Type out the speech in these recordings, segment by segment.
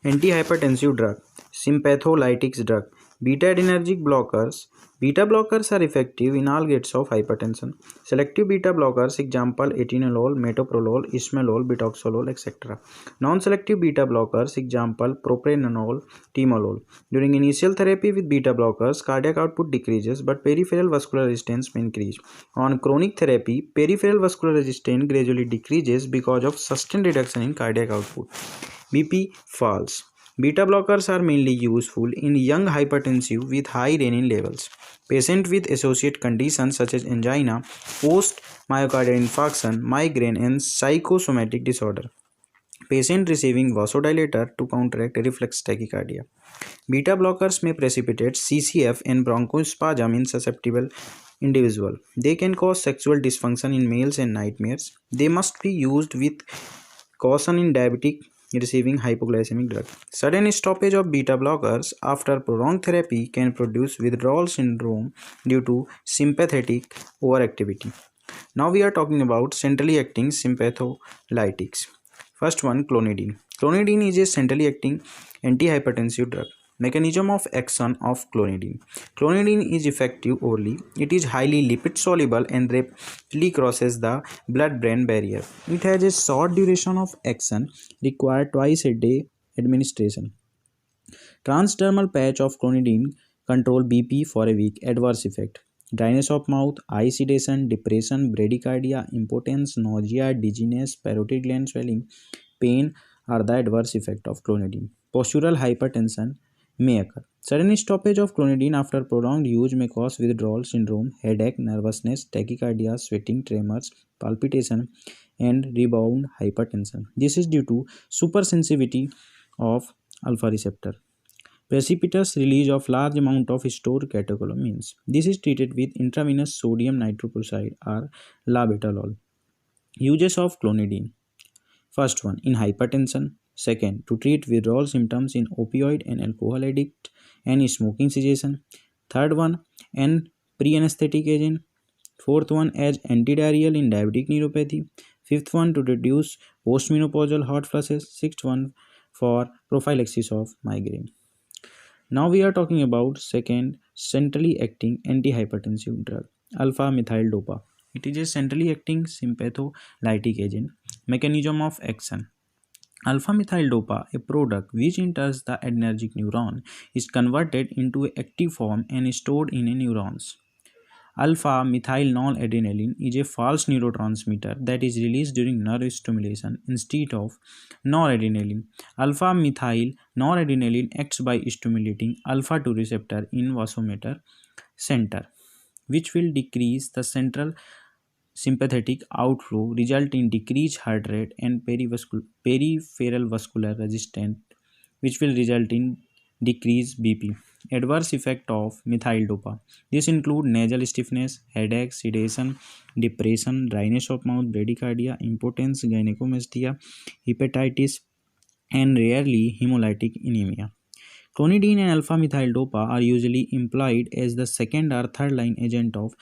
Antihypertensive drug, sympatholytics drug, beta-adrenergic blockers. Beta blockers are effective in all grades of hypertension. Selective beta blockers, example atenolol, metoprolol, esmolol, betoxolol, etc. Non-selective beta blockers, example propranolol, timolol. During initial therapy with beta blockers, cardiac output decreases but peripheral vascular resistance may increase. On chronic therapy, peripheral vascular resistance gradually decreases because of sustained reduction in cardiac output. BP falls. Beta blockers are mainly useful in young hypertensive with high renin levels. Patients with associated conditions such as angina, post myocardial infarction, migraine, and psychosomatic disorder. Patient receiving vasodilator to counteract reflex tachycardia. Beta blockers may precipitate CCF and bronchospasm in susceptible individual. They can cause sexual dysfunction in males and nightmares. They must be used with caution in diabetic receiving hypoglycemic drug. Sudden stoppage of beta blockers after prolonged therapy can produce withdrawal syndrome due to sympathetic overactivity. Now we are talking about centrally acting sympatholytics. First one, clonidine. Clonidine is a centrally acting antihypertensive drug. Mechanism of action of clonidine. Clonidine is effective orally. It is highly lipid soluble and rapidly crosses the blood-brain barrier. It has a short duration of action, required twice a day administration. Transdermal patch of clonidine control BP for a week. Adverse effect: dryness of mouth, eye sedation, depression, bradycardia, impotence, nausea, dizziness, parotid gland swelling, pain are the adverse effect of clonidine. Postural hypertension may occur. Sudden stoppage of clonidine after prolonged use may cause withdrawal syndrome, headache, nervousness, tachycardia, sweating, tremors, palpitation, and rebound hypertension. This is due to supersensitivity of alpha receptor. Precipitous release of large amount of stored catecholamines. This is treated with intravenous sodium nitroprusside or labetalol. Uses of clonidine. First one, in hypertension. Second, to treat withdrawal symptoms in opioid and alcohol addict and smoking cessation. Third one, an pre-anesthetic agent. Fourth one, as antidiarrheal in diabetic neuropathy. Fifth one, to reduce postmenopausal hot flushes. Sixth one, for prophylaxis of migraine. Now we are talking about second centrally acting antihypertensive drug, alpha methyl dopa. It is a centrally acting sympatholytic agent. Mechanism of action. Alpha methyl dopa, a product which enters the adrenergic neuron, is converted into an active form and stored in a neurons. Alpha methyl noradrenaline is a false neurotransmitter that is released during nerve stimulation instead of noradrenaline. Alpha methyl noradrenaline acts by stimulating alpha 2 receptor in vasomotor center, which will decrease the central sympathetic outflow, result in decreased heart rate and peripheral vascular resistance, which will result in decreased BP. Adverse effect of methyl dopa. This include nasal stiffness, headache, sedation, depression, dryness of mouth, bradycardia, impotence, gynecomastia, hepatitis, and rarely hemolytic anemia. Clonidine and alpha methyl dopa are usually employed as the second or third line agent of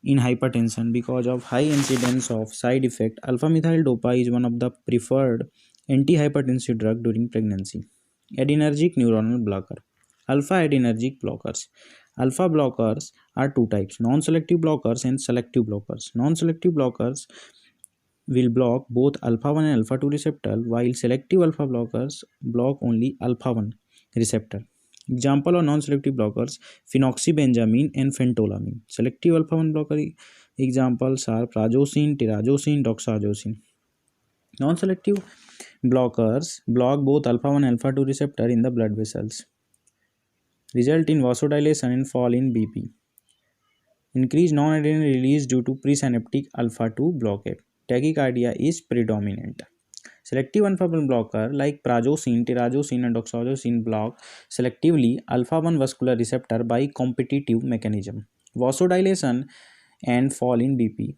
in hypertension because of high incidence of side effect. Alpha methyl dopa is one of the preferred antihypertensive drug during pregnancy. Adrenergic neuronal blocker. Alpha adrenergic blockers. Alpha blockers are two types: non-selective blockers and selective blockers. Non-selective blockers will block both alpha 1 and alpha 2 receptor, while selective alpha blockers block only alpha 1 receptor. Example of non-selective blockers: phenoxybenzamine and phentolamine. Selective alpha 1 blocker examples are prazosin, tirazosin, doxazosin. Non-selective blockers block both alpha 1 and alpha 2 receptor in the blood vessels, result in vasodilation and fall in BP. Increased non-adrenaline release due to presynaptic alpha 2 blockade. Tachycardia is predominant. Selective alpha 1 blocker like prazosin, tirazosin, and doxazosin block selectively alpha 1 vascular receptor by competitive mechanism, vasodilation, and fall in BP.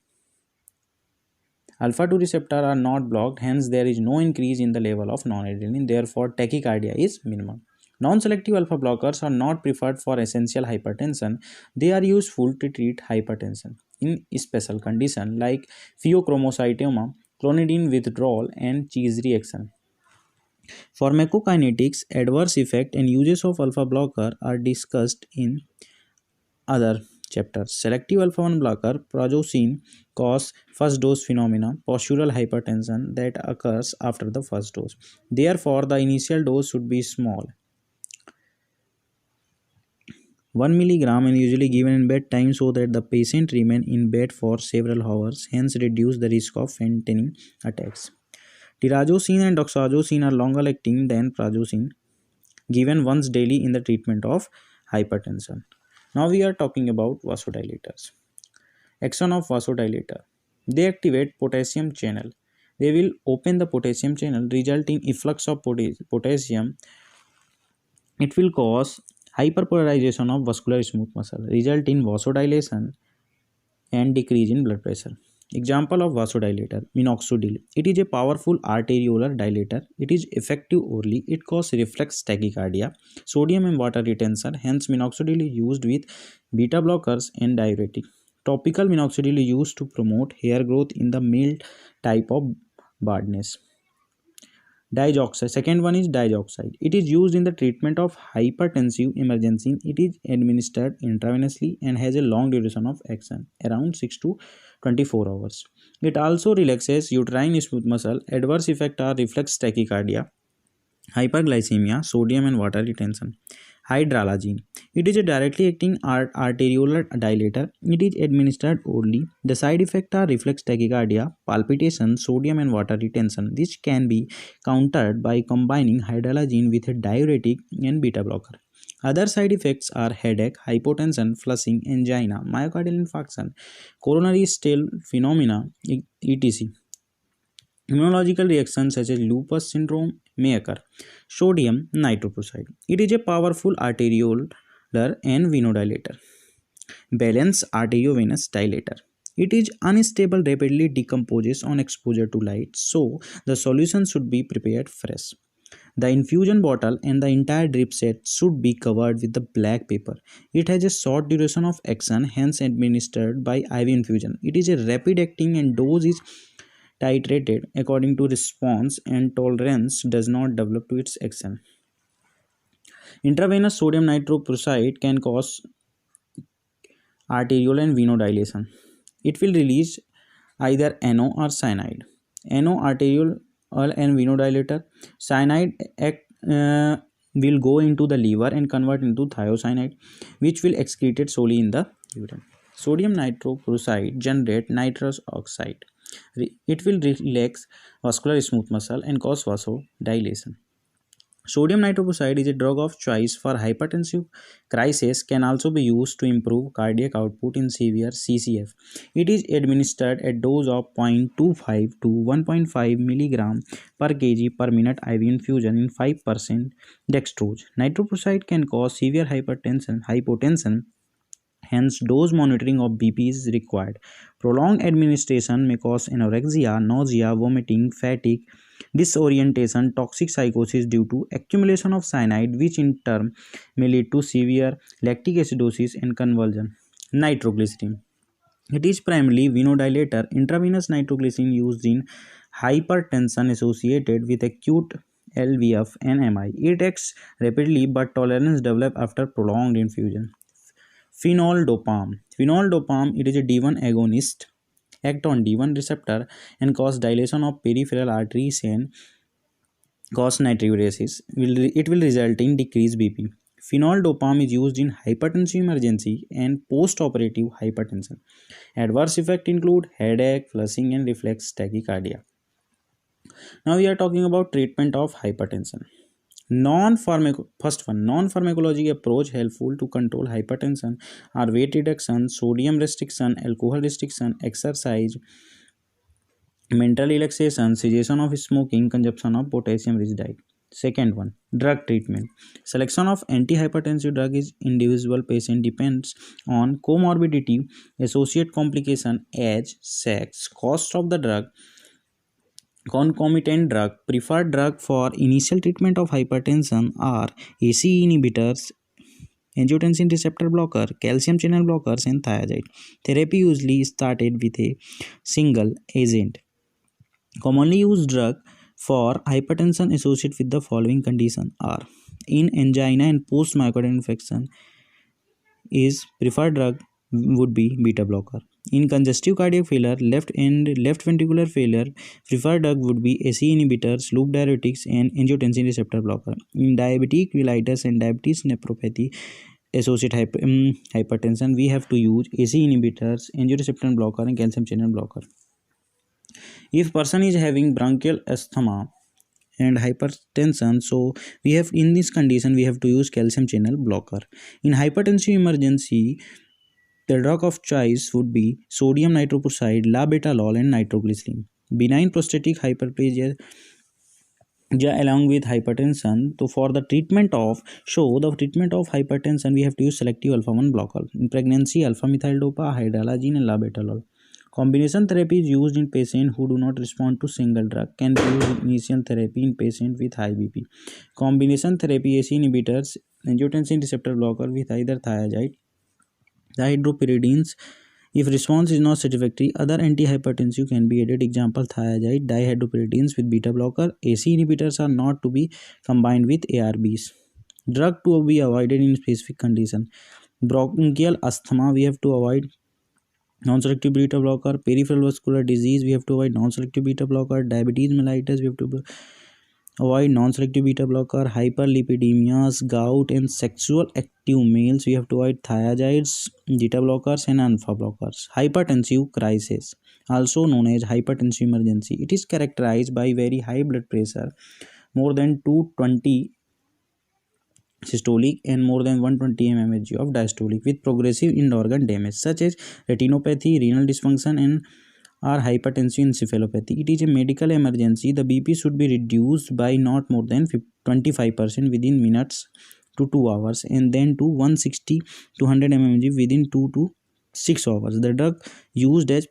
Alpha 2 receptor are not blocked, hence there is no increase in the level of non-adrenaline, therefore tachycardia is minimal. Non-selective alpha blockers are not preferred for essential hypertension. They are useful to treat hypertension in special conditions like pheochromocytoma, clonidine withdrawal, and Cheese reaction. Pharmacokinetics, adverse effect, and uses of alpha blocker are discussed in other chapters. Selective alpha 1 blocker, prazosin, cause first dose phenomena, postural hypertension that occurs after the first dose. Therefore, the initial dose should be small, 1 milligram, and usually given in bedtime so that the patient remain in bed for several hours, hence reduce the risk of fainting attacks. Tirazosin and doxazosin are longer acting than prazosin, given once daily in the treatment of hypertension. Now we are talking about vasodilators. Action of vasodilator. They activate potassium channel. They will open the potassium channel, resulting efflux of potassium. It will cause hyperpolarization of vascular smooth muscle, result in vasodilation and decrease in blood pressure. Example of vasodilator, minoxidil. It is a powerful arteriolar dilator. It is effective orally. It causes reflex tachycardia, sodium and water retention. Hence, minoxidil is used with beta blockers and diuretic. Topical minoxidil is used to promote hair growth in the male type of baldness. Digoxide. Second one is digoxide. It is used in the treatment of hypertensive emergency. It is administered intravenously and has a long duration of action, around 6 to 24 hours. It also relaxes uterine smooth muscle. Adverse effects are reflex tachycardia, hyperglycemia, sodium and water retention. Hydralazine. It is a directly acting arteriolar dilator. It is administered orally. The side effects are reflex tachycardia, palpitation, sodium and water retention. This can be countered by combining hydralazine with a diuretic and beta blocker. Other side effects are headache, hypotension, flushing, angina, myocardial infarction, coronary stone phenomena, etc. Immunological reactions such as lupus syndrome may occur. Sodium nitroprusside. It is a powerful arteriolar and venodilator. Balanced arteriovenous dilator. It is unstable, rapidly decomposes on exposure to light, so the solution should be prepared fresh. The infusion bottle and the entire drip set should be covered with the black paper. It has a short duration of action, hence administered by IV infusion. It is a rapid acting and dose is titrated according to response and tolerance does not develop to its action. Intravenous sodium nitroprusside can cause arterial and venodilation. It will release either NO or cyanide. NO arterial and venodilator. Cyanide will go into the liver and convert into thiocyanide, which will excrete solely in the urine. Sodium nitroprusside generate nitrous oxide. It will relax vascular smooth muscle and cause vasodilation. Sodium nitroprusside is a drug of choice for hypertensive crisis, can also be used to improve cardiac output in severe CCF. It is administered at dose of 0.25 to 1.5 mg per kg per minute IV infusion in 5% dextrose. Nitroprusside can cause severe hypotension. Hence, dose monitoring of BP is required. Prolonged administration may cause anorexia, nausea, vomiting, fatigue, disorientation, toxic psychosis due to accumulation of cyanide, which in turn may lead to severe lactic acidosis and convulsion. Nitroglycerin. It is primarily venodilator. Intravenous nitroglycerin used in hypertension associated with acute LVF and MI. It acts rapidly, but tolerance develops after prolonged infusion. Phenol-dopam. Phenol-dopam, it is a D1 agonist, act on D1 receptor and cause dilation of peripheral arteries and cause natriuresis. It will result in decreased BP. Phenol-dopam is used in hypertensive emergency and post-operative hypertension. Adverse effects include headache, flushing and reflex tachycardia. Now we are talking about treatment of hypertension. Non-pharmacology approach helpful to control hypertension are weight reduction, sodium restriction, alcohol restriction, exercise, mental relaxation, cessation of smoking, consumption of potassium-rich diet. Second one, drug treatment. Selection of antihypertensive drug is individual patient depends on comorbidity, associate complication, age, sex, cost of the drug, concomitant drug. Preferred drug for initial treatment of hypertension are ACE inhibitors, angiotensin receptor blocker, calcium channel blockers, and thiazide. Therapy usually started with a single agent. Commonly used drug for hypertension associated with the following condition are: in angina and post myocardial infarction is preferred drug would be beta blocker. In congestive cardiac failure, left ventricular failure, preferred drug would be ACE inhibitors, loop diuretics, and angiotensin receptor blocker. In diabetic mellitus and diabetes nephropathy associated hypertension, we have to use ACE inhibitors, angioreceptor blocker, and calcium channel blocker. If person is having bronchial asthma and hypertension, so we have, in this condition, we have to use calcium channel blocker. In hypertensive emergency, the drug of choice would be sodium nitroprusside, labetalol, and nitroglycerin. Benign prostatic hyperplasia along with hypertension. So for the treatment of hypertension, we have to use selective alpha 1 blocker. In pregnancy, alpha methyl-dopa, hydralazine, and labetalol. Combination therapy is used in patients who do not respond to single drug. Can be used in initial therapy in patients with high BP. Combination therapy: ACE inhibitors, angiotensin receptor blocker with either thiazide, dihydropyridines. If response is not satisfactory, other antihypertensive can be added. Example: thiazide, dihydropyridines with beta blocker. ACE inhibitors are not to be combined with ARBs. Drug to be avoided in specific condition: bronchial asthma, we have to avoid non-selective beta blocker. Peripheral vascular disease, we have to avoid non-selective beta blocker. Diabetes mellitus, we have to avoid non-selective beta blocker. Hyperlipidemias, gout, and sexual active males, we have to avoid thiazides, beta blockers, and alpha blockers. Hypertensive crisis, also known as hypertensive emergency, it is characterized by very high blood pressure, more than 220 systolic and more than 120 mmHg of diastolic, with progressive end organ damage such as retinopathy, renal dysfunction, and or hypertensive encephalopathy. It is a medical emergency. The BP should be reduced by not more than 25% within minutes to 2 hours, and then to 160 to 100 mmHg within 2 to 6 hours. The drug used as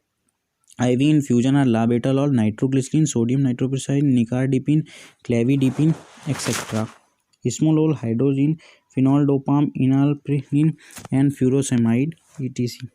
IV infusion are labetalol, nitroglycerin, sodium nitroprusside, nicardipine, clavidipine, etc. Esmolol, hydrogen, phenol dopam, enalapril, and furosemide, etc.